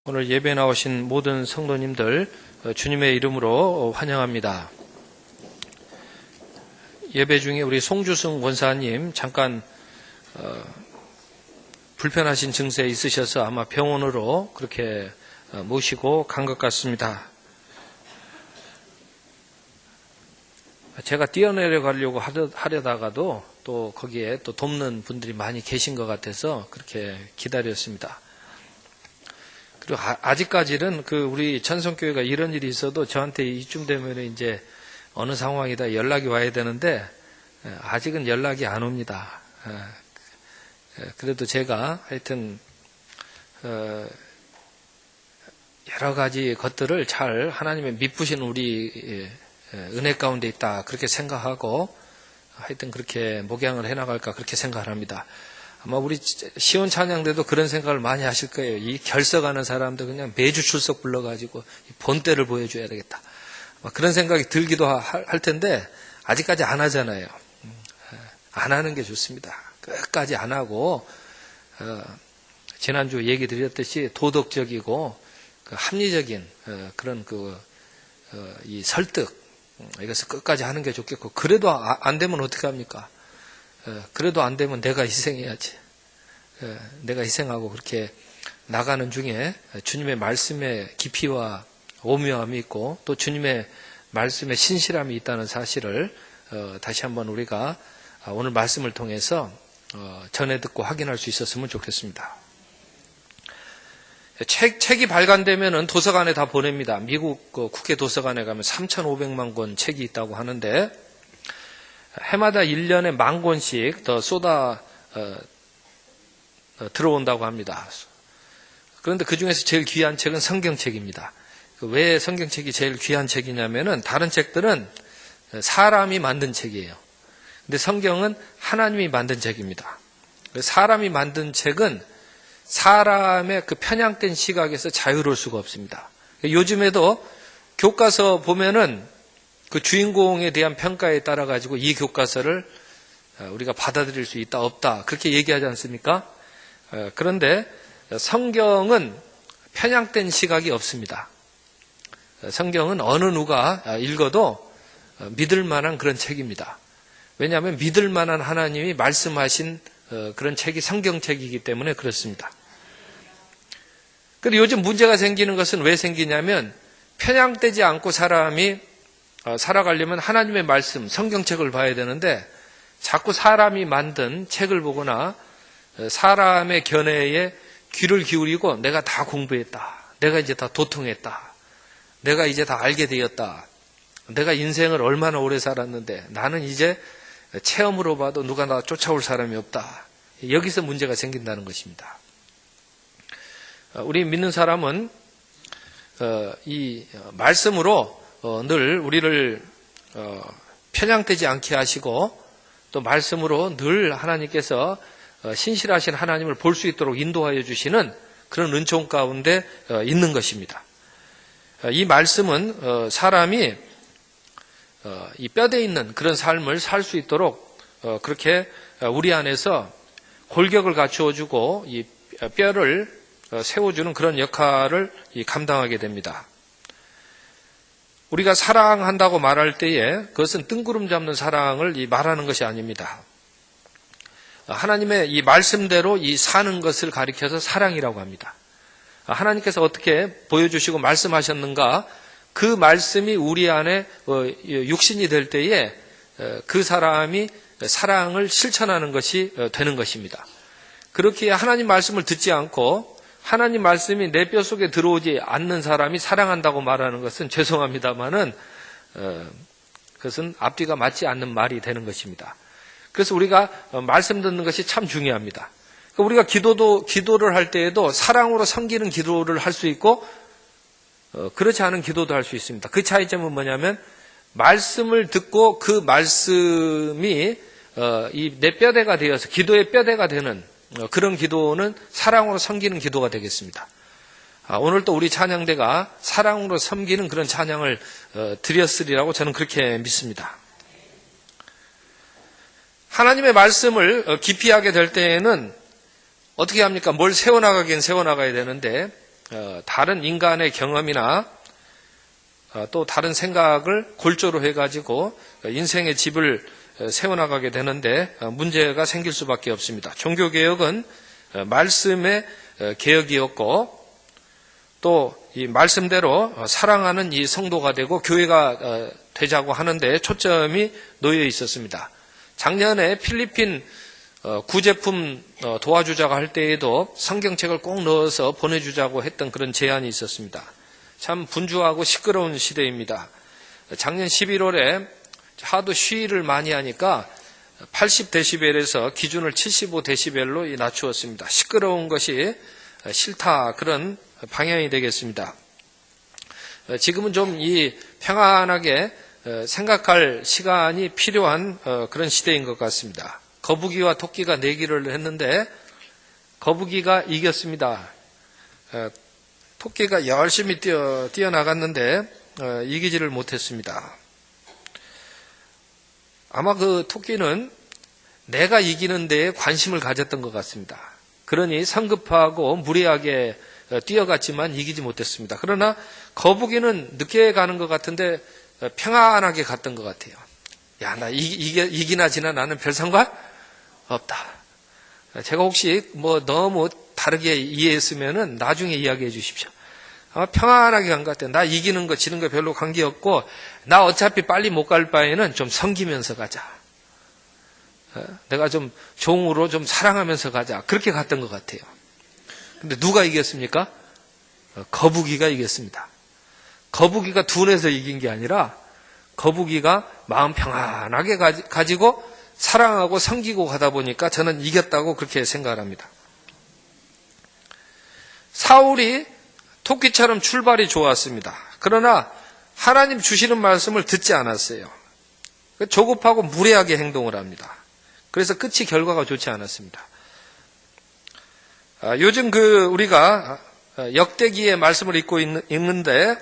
오늘 예배 나오신 모든 성도님들 주님의 이름으로 환영합니다. 예배 중에 우리 송주승 권사님 잠깐 불편하신 증세 있으셔서 아마 병원으로 그렇게 모시고 간 것 같습니다. 제가 뛰어내려 가려고 하려다가도 또 거기에 또 돕는 분들이 많이 계신 것 같아서 그렇게 기다렸습니다. 그리고 아직까지는 우리 찬송교회가 이런 일이 있어도 저한테 이쯤 되면 이제 어느 상황이다 연락이 와야 되는데 아직은 연락이 안 옵니다. 그래도 제가 하여튼 여러 가지 것들을 잘 하나님의 미쁘신 우리 은혜 가운데 있다 그렇게 생각하고 하여튼 그렇게 목양을 해나갈까 그렇게 생각을 합니다. 아마 우리 시온 찬양대도 그런 생각을 많이 하실 거예요. 이 결석하는 사람들 그냥 매주 출석 불러가지고 본때를 보여줘야 되겠다. 그런 생각이 들기도 할 텐데 아직까지 안 하잖아요. 안 하는 게 좋습니다. 끝까지 안 하고 지난주 얘기 드렸듯이 도덕적이고 합리적인 그런 이 설득 이것을 끝까지 하는 게 좋겠고 그래도 안 되면 어떻게 합니까? 그래도 안 되면 내가 희생해야지. 내가 희생하고 그렇게 나가는 중에 주님의 말씀의 깊이와 오묘함이 있고 또 주님의 말씀의 신실함이 있다는 사실을 다시 한번 우리가 오늘 말씀을 통해서 전해 듣고 확인할 수 있었으면 좋겠습니다. 책이 발간되면은 도서관에 다 보냅니다. 미국 국회 도서관에 가면 3,500만 권 책이 있다고 하는데 해마다 1년에 10,000권씩 더 쏟아 들어온다고 합니다. 그런데 그 중에서 제일 귀한 책은 성경책입니다. 왜 성경책이 제일 귀한 책이냐면은 다른 책들은 사람이 만든 책이에요. 근데 성경은 하나님이 만든 책입니다. 사람이 만든 책은 사람의 그 편향된 시각에서 자유로울 수가 없습니다. 요즘에도 교과서 보면은 그 주인공에 대한 평가에 따라 가지고 이 교과서를 우리가 받아들일 수 있다 없다 그렇게 얘기하지 않습니까? 그런데 성경은 편향된 시각이 없습니다. 성경은 어느 누가 읽어도 믿을 만한 그런 책입니다. 왜냐하면 믿을 만한 하나님이 말씀하신 그런 책이 성경책이기 때문에 그렇습니다. 그런데 요즘 문제가 생기는 것은 왜 생기냐면 편향되지 않고 사람이 살아가려면 하나님의 말씀, 성경책을 봐야 되는데 자꾸 사람이 만든 책을 보거나 사람의 견해에 귀를 기울이고 내가 다 공부했다. 내가 이제 다 도통했다. 내가 이제 다 알게 되었다. 내가 인생을 얼마나 오래 살았는데 나는 이제 체험으로 봐도 누가 나 쫓아올 사람이 없다. 여기서 문제가 생긴다는 것입니다. 우리 믿는 사람은 이 말씀으로 늘 우리를 편향되지 않게 하시고 또 말씀으로 늘 하나님께서 신실하신 하나님을 볼 수 있도록 인도하여 주시는 그런 은총 가운데 있는 것입니다. 이 말씀은 사람이 이 뼈대 있는 그런 삶을 살 수 있도록 그렇게 우리 안에서 골격을 갖추어 주고 이 뼈를 세워주는 그런 역할을 감당하게 됩니다. 우리가 사랑한다고 말할 때에 그것은 뜬구름 잡는 사랑을 말하는 것이 아닙니다. 하나님의 이 말씀대로 이 사는 것을 가리켜서 사랑이라고 합니다. 하나님께서 어떻게 보여주시고 말씀하셨는가 그 말씀이 우리 안에 육신이 될 때에 그 사람이 사랑을 실천하는 것이 되는 것입니다. 그렇게 하나님 말씀을 듣지 않고 하나님 말씀이 내 뼈속에 들어오지 않는 사람이 사랑한다고 말하는 것은 죄송합니다마는 그것은 앞뒤가 맞지 않는 말이 되는 것입니다. 그래서 우리가 말씀 듣는 것이 참 중요합니다. 우리가 기도를 할 때에도 사랑으로 섬기는 기도를 할 수 있고 그렇지 않은 기도도 할 수 있습니다. 그 차이점은 뭐냐면 말씀을 듣고 그 말씀이 이 내 뼈대가 되어서 기도의 뼈대가 되는 그런 기도는 사랑으로 섬기는 기도가 되겠습니다. 오늘 또 우리 찬양대가 사랑으로 섬기는 그런 찬양을 드렸으리라고 저는 그렇게 믿습니다. 하나님의 말씀을 깊이 하게 될 때에는 어떻게 합니까? 뭘 세워나가긴 세워나가야 되는데 다른 인간의 경험이나 또 다른 생각을 골조로 해가지고 인생의 집을 세워나가게 되는데 문제가 생길 수밖에 없습니다. 종교개혁은 말씀의 개혁이었고 또 이 말씀대로 사랑하는 이 성도가 되고 교회가 되자고 하는데 초점이 놓여 있었습니다. 작년에 필리핀 구제품 도와주자고 할 때에도 성경책을 꼭 넣어서 보내주자고 했던 그런 제안이 있었습니다. 참 분주하고 시끄러운 시대입니다. 작년 11월에 하도 시위를 많이 하니까 80데시벨에서 기준을 75데시벨로 낮추었습니다. 시끄러운 것이 싫다, 그런 방향이 되겠습니다. 지금은 좀 이 평안하게 생각할 시간이 필요한 그런 시대인 것 같습니다. 거북이와 토끼가 내기를 했는데 거북이가 이겼습니다. 토끼가 열심히 뛰어나갔는데 이기지를 못했습니다. 아마 그 토끼는 내가 이기는 데에 관심을 가졌던 것 같습니다. 그러니 성급하고 무리하게 뛰어갔지만 이기지 못했습니다. 그러나 거북이는 늦게 가는 것 같은데 평안하게 갔던 것 같아요. 야, 나 이기나 지나 나는 별 상관 없다. 제가 혹시 너무 다르게 이해했으면은 나중에 이야기해 주십시오. 아마 평안하게 간 것 같아요. 나 이기는 거 지는 거 별로 관계없고 나 어차피 빨리 못 갈 바에는 좀 섬기면서 가자. 내가 좀 종으로 좀 사랑하면서 가자. 그렇게 갔던 것 같아요. 근데 누가 이겼습니까? 거북이가 이겼습니다. 거북이가 둔해서 이긴 게 아니라 거북이가 마음 평안하게 가지고 사랑하고 섬기고 가다 보니까 저는 이겼다고 그렇게 생각을 합니다. 사울이 토끼처럼 출발이 좋았습니다. 그러나 하나님 주시는 말씀을 듣지 않았어요. 조급하고 무례하게 행동을 합니다. 그래서 끝이 결과가 좋지 않았습니다. 요즘 우리가 역대기의 말씀을 읽고 있는데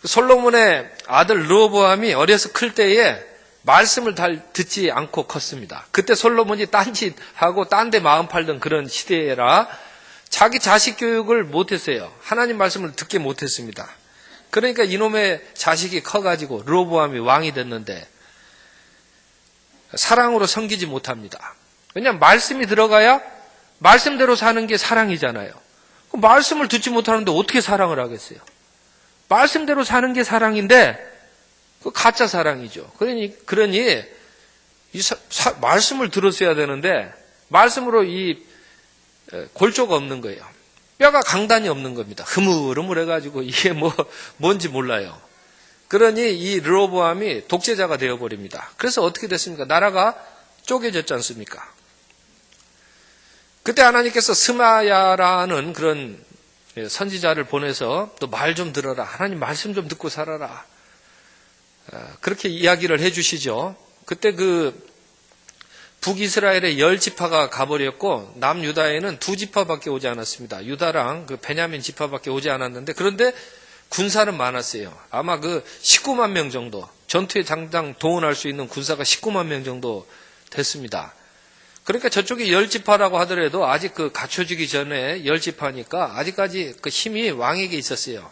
솔로몬의 아들 르호보암이 어려서 클 때에 말씀을 잘 듣지 않고 컸습니다. 그때 솔로몬이 딴짓하고 딴 데 마음 팔던 그런 시대라 자기 자식 교육을 못했어요. 하나님 말씀을 듣게 못했습니다. 그러니까 이놈의 자식이 커가지고 르호보암이 왕이 됐는데 사랑으로 섬기지 못합니다. 왜냐하면 말씀이 들어가야 말씀대로 사는 게 사랑이잖아요. 말씀을 듣지 못하는데 어떻게 사랑을 하겠어요? 말씀대로 사는 게 사랑인데 그 가짜 사랑이죠. 그러니 말씀을 들었어야 되는데 말씀으로 이 골조가 없는 거예요. 뼈가 강단이 없는 겁니다. 흐물흐물해가지고 이게 뭔지 몰라요. 그러니 이 르호보암이 독재자가 되어버립니다. 그래서 어떻게 됐습니까? 나라가 쪼개졌지 않습니까? 그때 하나님께서 스마야라는 그런 선지자를 보내서 또 말 좀 들어라. 하나님 말씀 좀 듣고 살아라. 그렇게 이야기를 해주시죠. 그때 북이스라엘의 10지파가 가버렸고 남유다에는 2지파밖에 오지 않았습니다. 유다랑 베냐민 지파밖에 오지 않았는데 그런데 군사는 많았어요. 아마 19만 명 정도, 전투에 당장 동원할 수 있는 군사가 19만 명 정도 됐습니다. 그러니까 저쪽이 10지파라고 하더라도 아직 갖춰지기 전에 10지파니까 아직까지 힘이 왕에게 있었어요.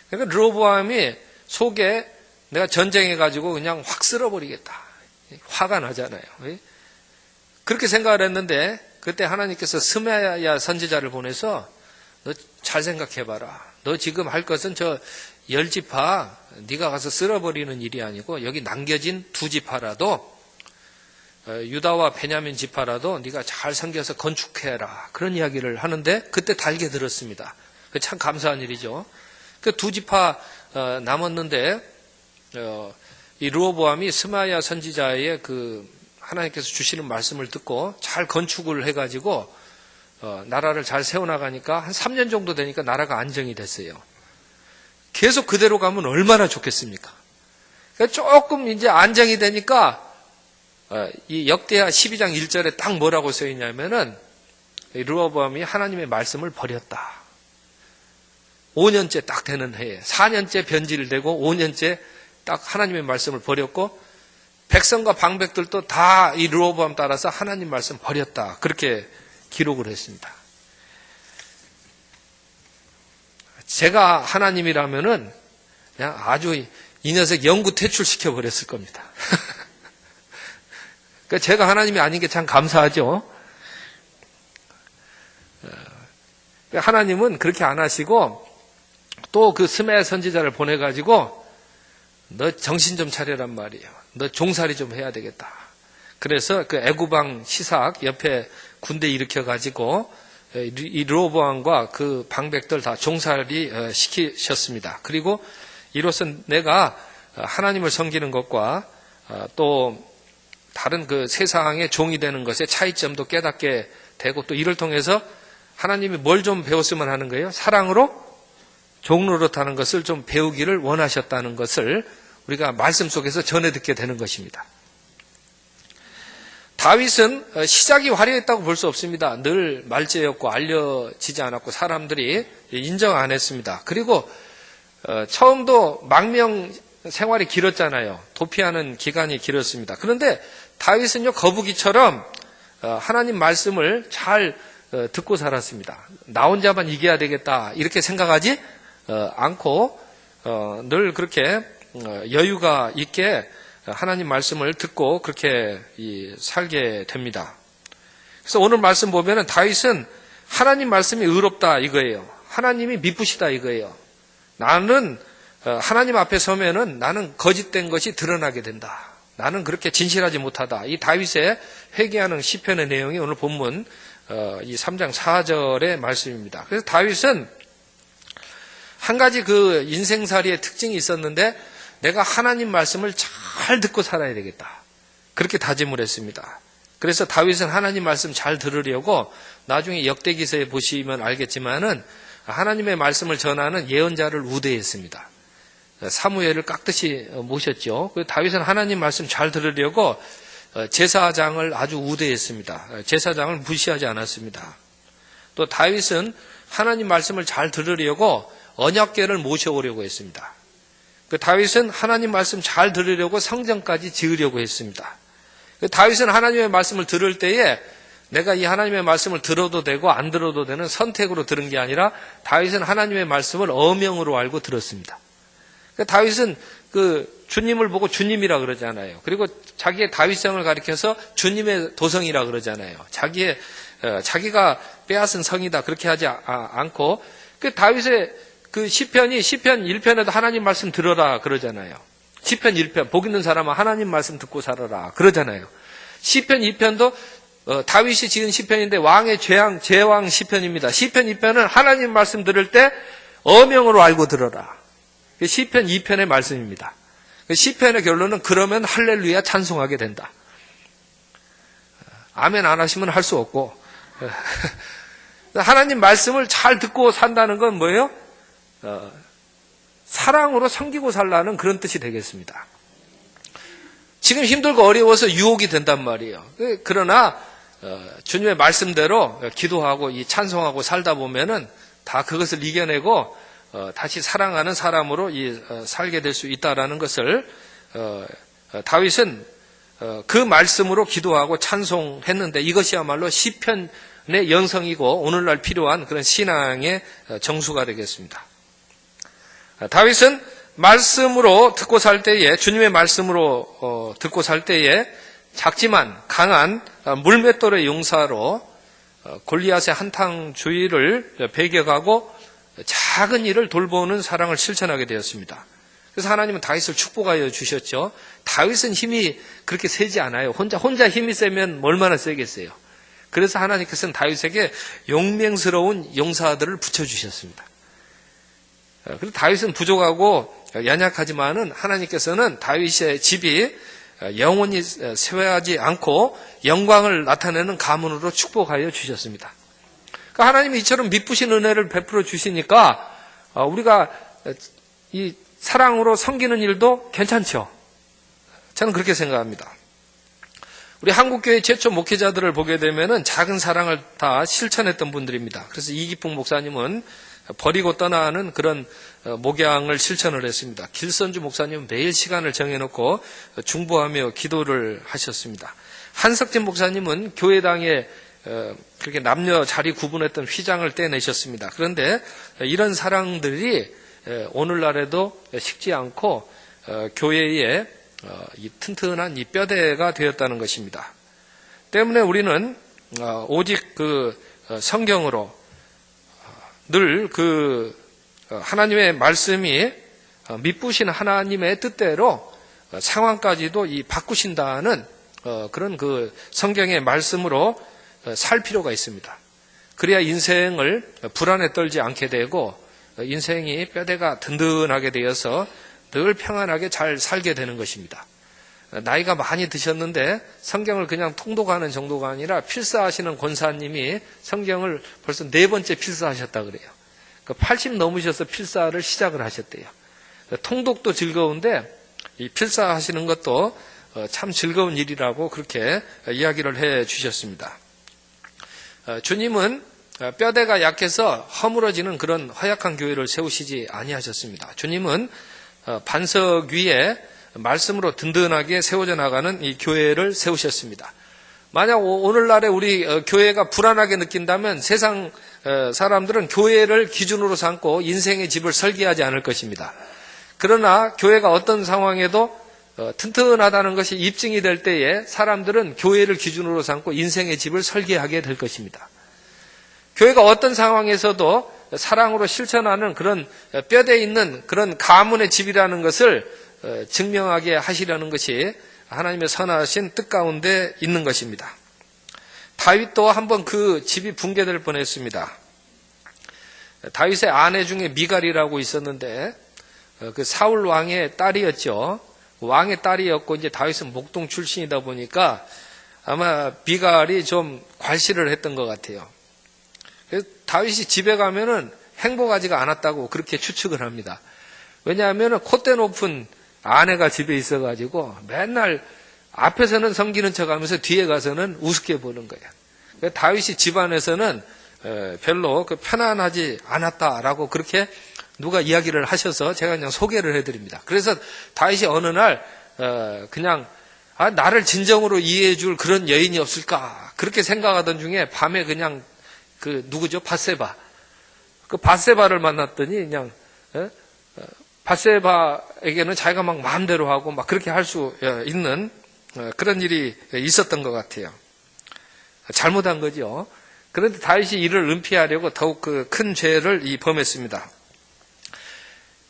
그러니까 르호보암이 속에 내가 전쟁해가지고 그냥 확 쓸어버리겠다. 화가 나잖아요. 그렇게 생각을 했는데 그때 하나님께서 스마야 선지자를 보내서 너 잘 생각해봐라. 너 지금 할 것은 저 10지파 네가 가서 쓸어버리는 일이 아니고 여기 남겨진 2지파라도 유다와 베냐민 지파라도 네가 잘 섬겨서 건축해라. 그런 이야기를 하는데 그때 달게 들었습니다. 참 감사한 일이죠. 2지파 남았는데 이 르호보암이 스마야 선지자의 하나님께서 주시는 말씀을 듣고 잘 건축을 해가지고 나라를 잘 세워나가니까 한 3년 정도 되니까 나라가 안정이 됐어요. 계속 그대로 가면 얼마나 좋겠습니까? 그러니까 조금 이제 안정이 되니까 이 역대하 12장 1절에 딱 뭐라고 써있냐면은 르호보암이 하나님의 말씀을 버렸다. 5년째 딱 되는 해에 4년째 변질되고 5년째 딱 하나님의 말씀을 버렸고 백성과 방백들도 다 이 르호보암 따라서 하나님 말씀 버렸다. 그렇게 기록을 했습니다. 제가 하나님이라면은 그냥 아주 이 녀석 영구 퇴출시켜 버렸을 겁니다. 그러니까 제가 하나님이 아닌 게 참 감사하죠. 하나님은 그렇게 안 하시고 또 그 스메 선지자를 보내가지고 너 정신 좀 차려란 말이에요. 너 종살이 좀 해야 되겠다. 그래서 그 애구방 시삭 옆에 군대 일으켜가지고 이 르호보암과 그 방백들 다 종살이 시키셨습니다. 그리고 이로써 내가 하나님을 섬기는 것과 또 다른 그 세상의 종이 되는 것의 차이점도 깨닫게 되고 또 이를 통해서 하나님이 뭘 좀 배웠으면 하는 거예요? 사랑으로 종노릇하는 것을 좀 배우기를 원하셨다는 것을 우리가 말씀 속에서 전해 듣게 되는 것입니다. 다윗은 시작이 화려했다고 볼 수 없습니다. 늘 말재였고 알려지지 않았고 사람들이 인정 안 했습니다. 그리고 처음도 망명 생활이 길었잖아요. 도피하는 기간이 길었습니다. 그런데 다윗은요 거북이처럼 하나님 말씀을 잘 듣고 살았습니다. 나 혼자만 이겨야 되겠다 이렇게 생각하지 않고 늘 그렇게 여유가 있게 하나님 말씀을 듣고 그렇게 살게 됩니다. 그래서 오늘 말씀 보면은 다윗은 하나님 말씀이 의롭다 이거예요. 하나님이 미쁘시다 이거예요. 나는 하나님 앞에 서면은 나는 거짓된 것이 드러나게 된다. 나는 그렇게 진실하지 못하다. 이 다윗의 회개하는 시편의 내용이 오늘 본문 이 3장 4절의 말씀입니다. 그래서 다윗은 한 가지 그 인생살이의 특징이 있었는데 내가 하나님 말씀을 잘 듣고 살아야 되겠다. 그렇게 다짐을 했습니다. 그래서 다윗은 하나님 말씀 잘 들으려고 나중에 역대기서에 보시면 알겠지만은 하나님의 말씀을 전하는 예언자를 우대했습니다. 사무엘을 깍듯이 모셨죠. 다윗은 하나님 말씀 잘 들으려고 제사장을 아주 우대했습니다. 제사장을 무시하지 않았습니다. 또 다윗은 하나님 말씀을 잘 들으려고 언약궤를 모셔오려고 했습니다. 다윗은 하나님 말씀 잘 들으려고 성전까지 지으려고 했습니다. 다윗은 하나님의 말씀을 들을 때에 내가 이 하나님의 말씀을 들어도 되고 안 들어도 되는 선택으로 들은 게 아니라 다윗은 하나님의 말씀을 어명으로 알고 들었습니다. 다윗은 그 주님을 보고 주님이라 그러잖아요. 그리고 자기의 다윗성을 가리켜서 주님의 도성이라 그러잖아요. 자기가 빼앗은 성이다 그렇게 하지 않고 그 다윗의 그 시편 1편에도 하나님 말씀 들어라 그러잖아요. 시편 1편 복 있는 사람은 하나님 말씀 듣고 살아라 그러잖아요. 시편 2편도 다윗이 지은 시편인데 왕의 제왕 시편입니다. 시편 2편은 하나님 말씀 들을 때 어명으로 알고 들어라. 시편 2편의 말씀입니다. 시편의 결론은 그러면 할렐루야 찬송하게 된다. 아멘 안 하시면 할 수 없고 하나님 말씀을 잘 듣고 산다는 건 뭐예요? 사랑으로 섬기고 살라는 그런 뜻이 되겠습니다. 지금 힘들고 어려워서 유혹이 된단 말이에요. 그러나 주님의 말씀대로 기도하고 이 찬송하고 살다 보면은 다 그것을 이겨내고 다시 사랑하는 사람으로 살게 될 수 있다라는 것을 다윗은 그 말씀으로 기도하고 찬송했는데 이것이야말로 시편의 연성이고 오늘날 필요한 그런 신앙의 정수가 되겠습니다. 다윗은 말씀으로 듣고 살 때에 주님의 말씀으로 듣고 살 때에 작지만 강한 물맷돌의 용사로 골리앗의 한탕주의를 배격하고 작은 일을 돌보는 사랑을 실천하게 되었습니다. 그래서 하나님은 다윗을 축복하여 주셨죠. 다윗은 힘이 그렇게 세지 않아요. 혼자 힘이 세면 얼마나 세겠어요. 그래서 하나님께서는 다윗에게 용맹스러운 용사들을 붙여주셨습니다. 그래서 다윗은 부족하고 연약하지만은 하나님께서는 다윗의 집이 영원히 쇠하지 않고 영광을 나타내는 가문으로 축복하여 주셨습니다. 그러니까 하나님이 이처럼 미쁘신 은혜를 베풀어 주시니까 우리가 이 사랑으로 섬기는 일도 괜찮죠. 저는 그렇게 생각합니다. 우리 한국교회 최초 목회자들을 보게 되면은 작은 사랑을 다 실천했던 분들입니다. 그래서 이기풍 목사님은 버리고 떠나는 그런 목양을 실천을 했습니다. 길선주 목사님은 매일 시간을 정해놓고 중보하며 기도를 하셨습니다. 한석진 목사님은 교회당에 그렇게 남녀 자리 구분했던 휘장을 떼내셨습니다. 그런데 이런 사랑들이 오늘날에도 식지 않고 교회의 이 튼튼한 이 뼈대가 되었다는 것입니다. 때문에 우리는 오직 그 성경으로 늘 그 하나님의 말씀이 미쁘신 하나님의 뜻대로 상황까지도 이 바꾸신다는 그런 그 성경의 말씀으로 살 필요가 있습니다. 그래야 인생을 불안에 떨지 않게 되고 인생이 뼈대가 든든하게 되어서 늘 평안하게 잘 살게 되는 것입니다. 나이가 많이 드셨는데 성경을 그냥 통독하는 정도가 아니라 필사하시는 권사님이 성경을 벌써 4번째 필사하셨다 그래요. 80 넘으셔서 필사를 시작을 하셨대요. 통독도 즐거운데 이 필사하시는 것도 참 즐거운 일이라고 그렇게 이야기를 해 주셨습니다. 주님은 뼈대가 약해서 허물어지는 그런 허약한 교회를 세우시지 아니하셨습니다. 주님은 반석 위에 말씀으로 든든하게 세워져 나가는 이 교회를 세우셨습니다. 만약 오늘날에 우리 교회가 불안하게 느낀다면 세상 사람들은 교회를 기준으로 삼고 인생의 집을 설계하지 않을 것입니다. 그러나 교회가 어떤 상황에도 튼튼하다는 것이 입증이 될 때에 사람들은 교회를 기준으로 삼고 인생의 집을 설계하게 될 것입니다. 교회가 어떤 상황에서도 사랑으로 실천하는 그런 뼈대 있는 그런 가문의 집이라는 것을 증명하게 하시려는 것이 하나님의 선하신 뜻 가운데 있는 것입니다. 다윗도 한번 그 집이 붕괴될 뻔했습니다. 다윗의 아내 중에 미갈이라고 있었는데 그 사울 왕의 딸이었죠. 왕의 딸이었고 이제 다윗은 목동 출신이다 보니까 아마 미갈이 좀 괄시를 했던 것 같아요. 그래서 다윗이 집에 가면은 행복하지가 않았다고 그렇게 추측을 합니다. 왜냐하면 콧대 높은 아내가 집에 있어가지고 맨날 앞에서는 섬기는 척하면서 뒤에 가서는 우습게 보는 거예요. 그래서 다윗이 집안에서는 별로 편안하지 않았다라고 그렇게 누가 이야기를 하셔서 제가 그냥 소개를 해드립니다. 그래서 다윗이 어느 날 그냥 나를 진정으로 이해해줄 그런 여인이 없을까 그렇게 생각하던 중에 밤에 그냥 그 누구죠? 밧세바. 그 밧세바를 만났더니 그냥 밧세바에게는 자기가 막 마음대로 하고 막 그렇게 할 수 있는 그런 일이 있었던 것 같아요. 잘못한 거죠. 그런데 다윗이 이를 은폐하려고 더욱 그 큰 죄를 범했습니다.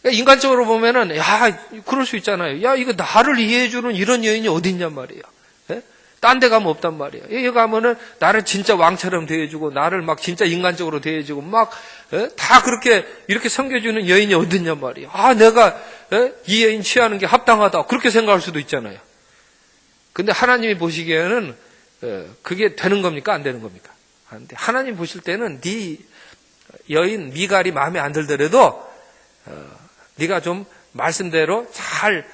인간적으로 보면은 야 그럴 수 있잖아요. 야 이거 나를 이해해주는 이런 여인이 어디 있냔 말이에요. 딴 데 가면 없단 말이에요. 여기 가면은 나를 진짜 왕처럼 대해주고 나를 막 진짜 인간적으로 대해주고 막 다 그렇게 이렇게 섬겨주는 여인이 어디 있냔 말이에요. 내가 이 여인 취하는 게 합당하다 그렇게 생각할 수도 있잖아요. 근데 하나님이 보시기에는 그게 되는 겁니까? 안 되는 겁니까? 안 돼. 하나님 보실 때는 네 여인 미갈이 마음에 안 들더라도 네가 좀 말씀대로 잘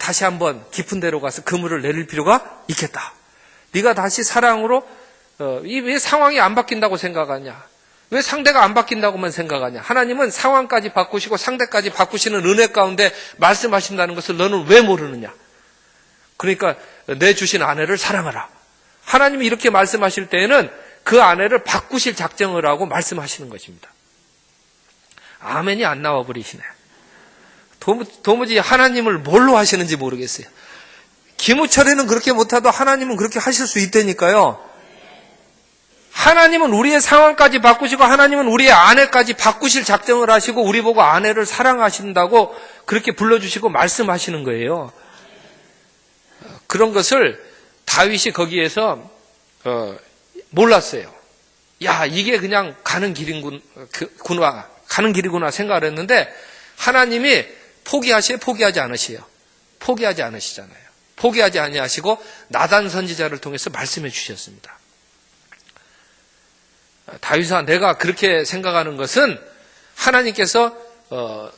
다시 한번 깊은 데로 가서 그물을 내릴 필요가 있겠다. 네가 다시 사랑으로 왜 상황이 안 바뀐다고 생각하냐? 왜 상대가 안 바뀐다고만 생각하냐? 하나님은 상황까지 바꾸시고 상대까지 바꾸시는 은혜 가운데 말씀하신다는 것을 너는 왜 모르느냐? 그러니까 내 주신 아내를 사랑하라. 하나님이 이렇게 말씀하실 때에는 그 아내를 바꾸실 작정을 하고 말씀하시는 것입니다. 아멘이 안 나와 버리시네. 도무지 하나님을 뭘로 하시는지 모르겠어요. 기무철에는 그렇게 못하도 하나님은 그렇게 하실 수 있다니까요. 하나님은 우리의 상황까지 바꾸시고 하나님은 우리의 아내까지 바꾸실 작정을 하시고 우리 보고 아내를 사랑하신다고 그렇게 불러주시고 말씀하시는 거예요. 그런 것을 다윗이 거기에서 몰랐어요. 야 이게 그냥 가는 길이구나 생각을 했는데 하나님이 포기하지 않으시잖아요. 포기하지 아니하시고 나단 선지자를 통해서 말씀해 주셨습니다. 다윗아 내가 그렇게 생각하는 것은 하나님께서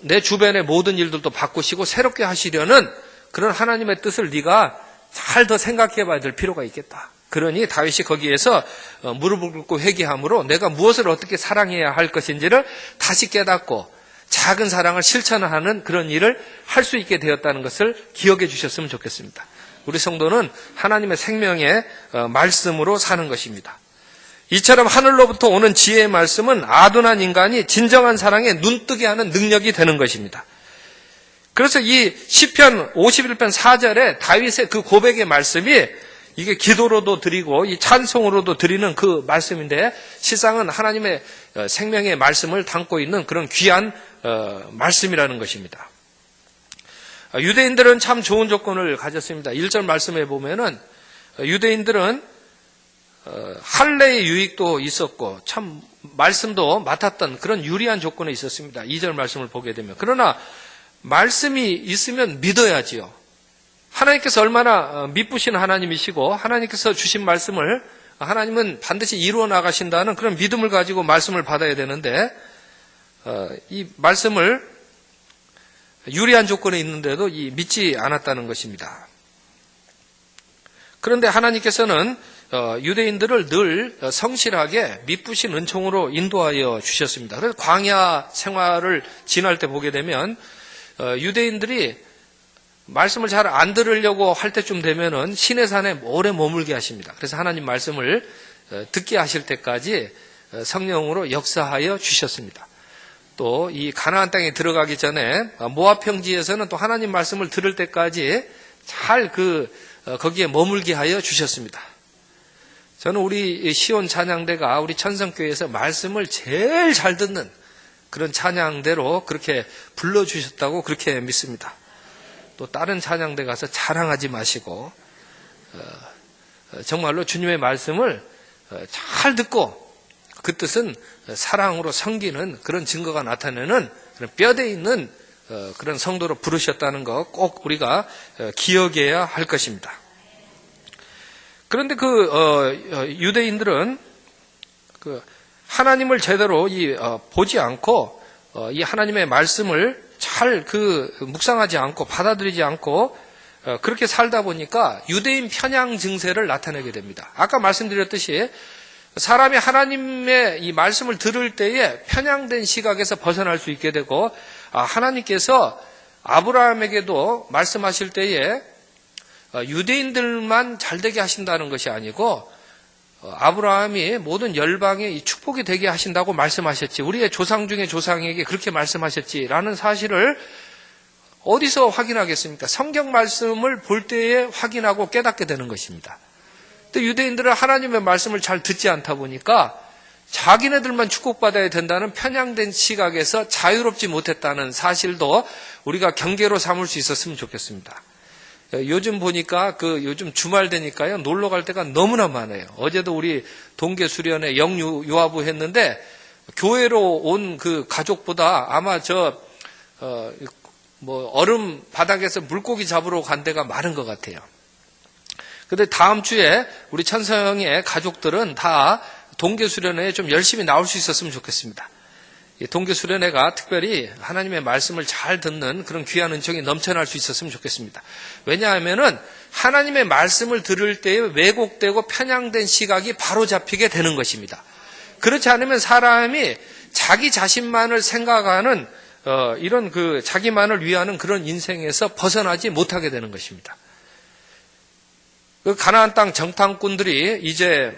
내 주변의 모든 일들도 바꾸시고 새롭게 하시려는 그런 하나님의 뜻을 네가 잘 더 생각해 봐야 될 필요가 있겠다. 그러니 다윗이 거기에서 무릎을 꿇고 회개함으로 내가 무엇을 어떻게 사랑해야 할 것인지를 다시 깨닫고 작은 사랑을 실천하는 그런 일을 할 수 있게 되었다는 것을 기억해 주셨으면 좋겠습니다. 우리 성도는 하나님의 생명의 말씀으로 사는 것입니다. 이처럼 하늘로부터 오는 지혜의 말씀은 아둔한 인간이 진정한 사랑에 눈뜨게 하는 능력이 되는 것입니다. 그래서 이 시편 51편 4절에 다윗의 그 고백의 말씀이 이게 기도로도 드리고 이 찬송으로도 드리는 그 말씀인데 실상은 하나님의 생명의 말씀을 담고 있는 그런 귀한 말씀이라는 것입니다. 유대인들은 참 좋은 조건을 가졌습니다. 1절 말씀에 보면은 유대인들은 할례의 유익도 있었고 참 말씀도 맡았던 그런 유리한 조건에 있었습니다. 2절 말씀을 보게 되면. 그러나 말씀이 있으면 믿어야지요. 하나님께서 얼마나 미쁘신 하나님이시고 하나님께서 주신 말씀을 하나님은 반드시 이루어 나가신다는 그런 믿음을 가지고 말씀을 받아야 되는데 이 말씀을 유리한 조건에 있는데도 믿지 않았다는 것입니다. 그런데 하나님께서는 유대인들을 늘 성실하게 미쁘신 은총으로 인도하여 주셨습니다. 그래서 광야 생활을 지날 때 보게 되면 유대인들이 말씀을 잘 안 들으려고 할 때쯤 되면은 시내산에 오래 머물게 하십니다. 그래서 하나님 말씀을 듣게 하실 때까지 성령으로 역사하여 주셨습니다. 또 이 가나안 땅에 들어가기 전에 모압 평지에서는 또 하나님 말씀을 들을 때까지 잘 거기에 머물게 하여 주셨습니다. 저는 우리 시온 찬양대가 우리 천성교회에서 말씀을 제일 잘 듣는 그런 찬양대로 그렇게 불러주셨다고 그렇게 믿습니다. 또 다른 찬양대 가서 자랑하지 마시고 정말로 주님의 말씀을 잘 듣고 그 뜻은 사랑으로 섬기는 그런 증거가 나타내는 그런 뼈대 있는 그런 성도로 부르셨다는 거 꼭 우리가 기억해야 할 것입니다. 그런데 유대인들은 하나님을 제대로 보지 않고 이 하나님의 말씀을 잘 묵상하지 않고 받아들이지 않고 그렇게 살다 보니까 유대인 편향 증세를 나타내게 됩니다. 아까 말씀드렸듯이 사람이 하나님의 이 말씀을 들을 때에 편향된 시각에서 벗어날 수 있게 되고 하나님께서 아브라함에게도 말씀하실 때에 유대인들만 잘되게 하신다는 것이 아니고 아브라함이 모든 열방에 축복이 되게 하신다고 말씀하셨지, 우리의 조상 중에 조상에게 그렇게 말씀하셨지라는 사실을 어디서 확인하겠습니까? 성경 말씀을 볼 때에 확인하고 깨닫게 되는 것입니다. 또 유대인들은 하나님의 말씀을 잘 듣지 않다 보니까 자기네들만 축복받아야 된다는 편향된 시각에서 자유롭지 못했다는 사실도 우리가 경계로 삼을 수 있었으면 좋겠습니다. 요즘 보니까 요즘 주말 되니까요 놀러 갈 때가 너무나 많아요. 어제도 우리 동계 수련회 영유아부 했는데 교회로 온 그 가족보다 아마 얼음 바닥에서 물고기 잡으러 간 데가 많은 것 같아요. 근데 다음 주에 우리 천성의 가족들은 다 동계 수련회에 좀 열심히 나올 수 있었으면 좋겠습니다. 동계 수련회가 특별히 하나님의 말씀을 잘 듣는 그런 귀한 은총이 넘쳐날 수 있었으면 좋겠습니다. 왜냐하면은 하나님의 말씀을 들을 때에 왜곡되고 편향된 시각이 바로 잡히게 되는 것입니다. 그렇지 않으면 사람이 자기 자신만을 생각하는 이런 자기만을 위하는 그런 인생에서 벗어나지 못하게 되는 것입니다. 가나안 땅 정탐꾼들이 이제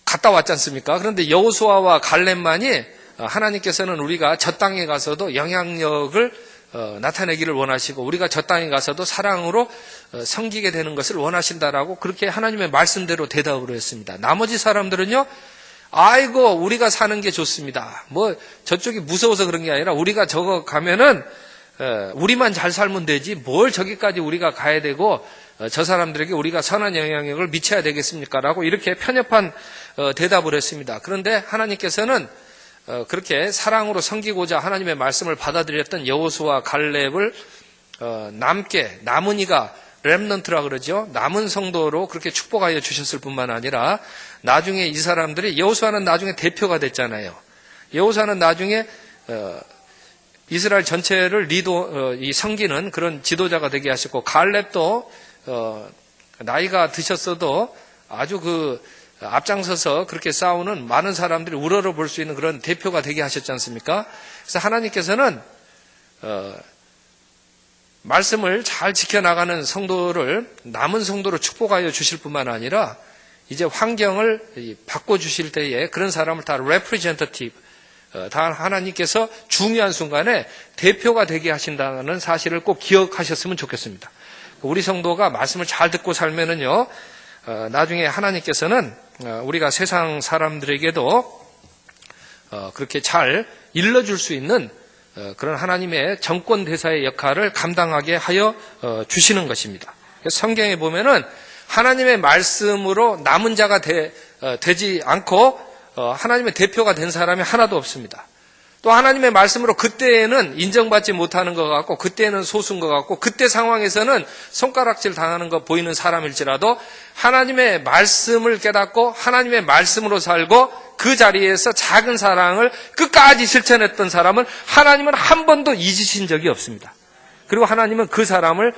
갔다 왔지 않습니까? 그런데 여호수아와 갈렙만이 하나님께서는 우리가 저 땅에 가서도 영향력을 나타내기를 원하시고 우리가 저 땅에 가서도 사랑으로 섬기게 되는 것을 원하신다라고 그렇게 하나님의 말씀대로 대답을 했습니다. 나머지 사람들은요, 아이고 우리가 사는 게 좋습니다. 저쪽이 무서워서 그런 게 아니라 우리가 저거 가면은 우리만 잘 살면 되지 뭘 저기까지 우리가 가야 되고 저 사람들에게 우리가 선한 영향력을 미쳐야 되겠습니까? 라고 이렇게 편협한 대답을 했습니다. 그런데 하나님께서는 그렇게 사랑으로 섬기고자 하나님의 말씀을 받아들였던 여호수아 갈렙을 남은 이가 렘넌트라 그러죠. 남은 성도로 그렇게 축복하여 주셨을 뿐만 아니라 나중에 이 사람들이, 여호수아는 나중에 대표가 됐잖아요. 여호수아는 나중에 이스라엘 전체를 섬기는 그런 지도자가 되게 하셨고, 갈렙도 나이가 드셨어도 아주 앞장서서 그렇게 싸우는 많은 사람들이 우러러 볼 수 있는 그런 대표가 되게 하셨지 않습니까? 그래서 하나님께서는 말씀을 잘 지켜나가는 성도를 남은 성도로 축복하여 주실 뿐만 아니라 이제 환경을 바꿔주실 때에 그런 사람을 다 representative, 다 하나님께서 중요한 순간에 대표가 되게 하신다는 사실을 꼭 기억하셨으면 좋겠습니다. 우리 성도가 말씀을 잘 듣고 살면은요, 나중에 하나님께서는 우리가 세상 사람들에게도 그렇게 잘 일러줄 수 있는 그런 하나님의 정권 대사의 역할을 감당하게 하여 주시는 것입니다. 성경에 보면은 하나님의 말씀으로 남은 자가 되지 않고 하나님의 대표가 된 사람이 하나도 없습니다. 또 하나님의 말씀으로 그때에는 인정받지 못하는 것 같고 그때는 소수인 것 같고 그때 상황에서는 손가락질 당하는 거 보이는 사람일지라도 하나님의 말씀을 깨닫고 하나님의 말씀으로 살고 그 자리에서 작은 사랑을 끝까지 실천했던 사람은 하나님은 한 번도 잊으신 적이 없습니다. 그리고 하나님은 그 사람을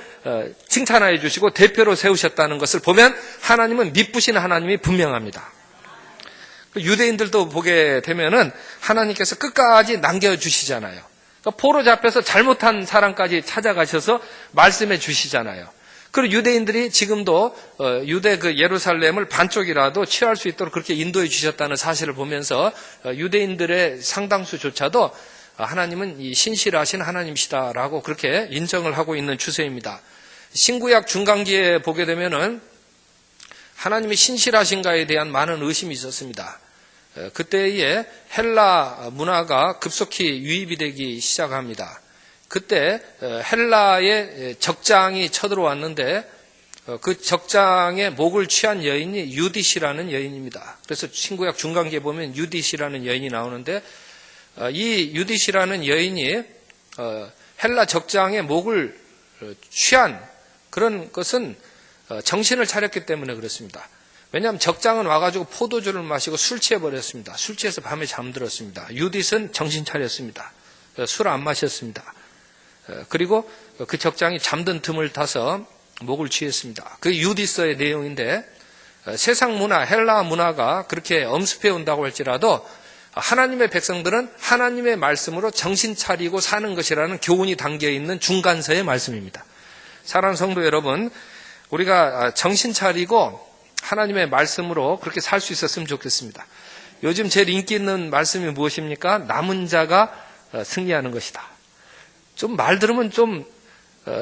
칭찬하여 주시고 대표로 세우셨다는 것을 보면 하나님은 미쁘신 하나님이 분명합니다. 유대인들도 보게 되면은 하나님께서 끝까지 남겨주시잖아요. 그러니까 포로 잡혀서 잘못한 사람까지 찾아가셔서 말씀해 주시잖아요. 그리고 유대인들이 지금도 유대 그 예루살렘을 반쪽이라도 취할 수 있도록 그렇게 인도해 주셨다는 사실을 보면서 유대인들의 상당수조차도 하나님은 이 신실하신 하나님이시다라고 그렇게 인정을 하고 있는 추세입니다. 신구약 중간기에 보게 되면은 하나님이 신실하신가에 대한 많은 의심이 있었습니다. 그때에 헬라 문화가 급속히 유입이 되기 시작합니다. 그때 헬라의 적장이 쳐들어왔는데 그 적장의 목을 취한 여인이 유디시라는 여인입니다. 그래서 신구약 중간기에 보면 유디시라는 여인이 나오는데 이 유디시라는 여인이 헬라 적장의 목을 취한 그런 것은 정신을 차렸기 때문에 그렇습니다. 왜냐하면 적장은 와가지고 포도주를 마시고 술 취해버렸습니다. 술 취해서 밤에 잠들었습니다. 유딧은 정신 차렸습니다. 술 안 마셨습니다. 그리고 그 적장이 잠든 틈을 타서 목을 취했습니다. 그 유디서의 내용인데 세상 문화, 헬라 문화가 그렇게 엄습해 온다고 할지라도 하나님의 백성들은 하나님의 말씀으로 정신 차리고 사는 것이라는 교훈이 담겨있는 중간서의 말씀입니다. 사랑하는 성도 여러분, 우리가 정신 차리고 하나님의 말씀으로 그렇게 살 수 있었으면 좋겠습니다. 요즘 제일 인기 있는 말씀이 무엇입니까? 남은 자가 승리하는 것이다. 좀 말 들으면 좀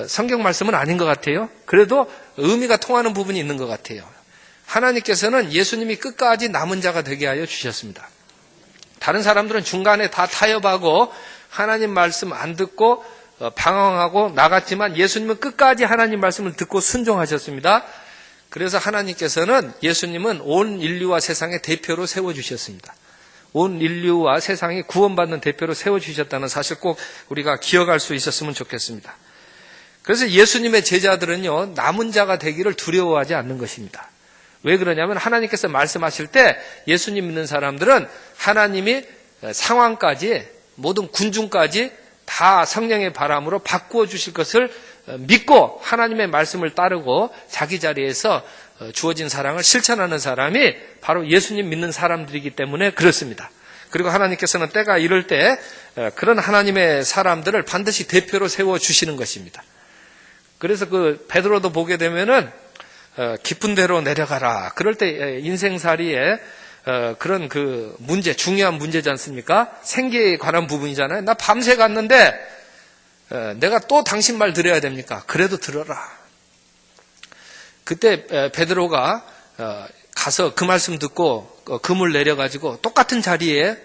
성경 말씀은 아닌 것 같아요. 그래도 의미가 통하는 부분이 있는 것 같아요. 하나님께서는 예수님이 끝까지 남은 자가 되게 하여 주셨습니다. 다른 사람들은 중간에 다 타협하고 하나님 말씀 안 듣고 방황하고 나갔지만 예수님은 끝까지 하나님 말씀을 듣고 순종하셨습니다. 그래서 하나님께서는 예수님은 온 인류와 세상의 대표로 세워주셨습니다. 온 인류와 세상이 구원받는 대표로 세워주셨다는 사실 꼭 우리가 기억할 수 있었으면 좋겠습니다. 그래서 예수님의 제자들은요, 남은 자가 되기를 두려워하지 않는 것입니다. 왜 그러냐면 하나님께서 말씀하실 때 예수님 믿는 사람들은 하나님이 상황까지 모든 군중까지 다 성령의 바람으로 바꾸어 주실 것을 믿고 하나님의 말씀을 따르고 자기 자리에서 주어진 사랑을 실천하는 사람이 바로 예수님 믿는 사람들이기 때문에 그렇습니다. 그리고 하나님께서는 때가 이럴 때 그런 하나님의 사람들을 반드시 대표로 세워주시는 것입니다. 그래서 그 베드로도 보게 되면은 깊은 데로 내려가라. 그럴 때 인생살이에 그런 그 문제, 중요한 문제지 않습니까? 생계에 관한 부분이잖아요. 나 밤새 갔는데 내가 또 당신 말 들어야 됩니까? 그래도 들어라. 그때 베드로가 가서 그 말씀 듣고 금을 내려가지고 똑같은 자리에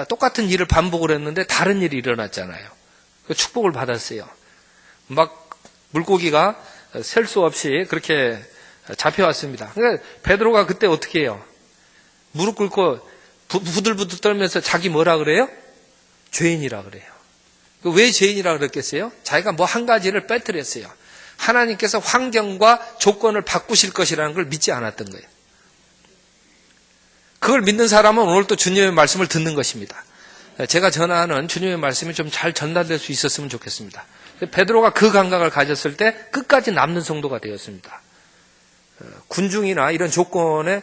똑같은 일을 반복을 했는데 다른 일이 일어났잖아요. 축복을 받았어요. 막 물고기가 셀 수 없이 그렇게 잡혀왔습니다. 그러니까 베드로가 그때 어떻게 해요? 무릎 꿇고 부들부들 떨면서 자기 뭐라 그래요? 죄인이라 그래요. 왜 죄인이라 그랬겠어요? 자기가 뭐 한 가지를 빼뜨렸어요. 하나님께서 환경과 조건을 바꾸실 것이라는 걸 믿지 않았던 거예요. 그걸 믿는 사람은 오늘 또 주님의 말씀을 듣는 것입니다. 제가 전하는 주님의 말씀이 좀 잘 전달될 수 있었으면 좋겠습니다. 베드로가 그 감각을 가졌을 때 끝까지 남는 성도가 되었습니다. 군중이나 이런 조건에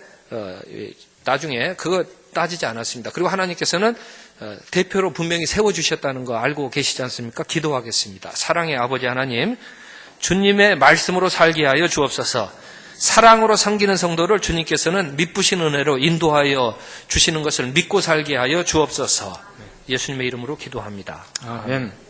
나중에 그거 따지지 않았습니다. 그리고 하나님께서는 대표로 분명히 세워주셨다는 거 알고 계시지 않습니까? 기도하겠습니다. 사랑의 아버지 하나님, 주님의 말씀으로 살게 하여 주옵소서. 사랑으로 섬기는 성도를 주님께서는 미쁘신 은혜로 인도하여 주시는 것을 믿고 살게 하여 주옵소서. 예수님의 이름으로 기도합니다. 아멘.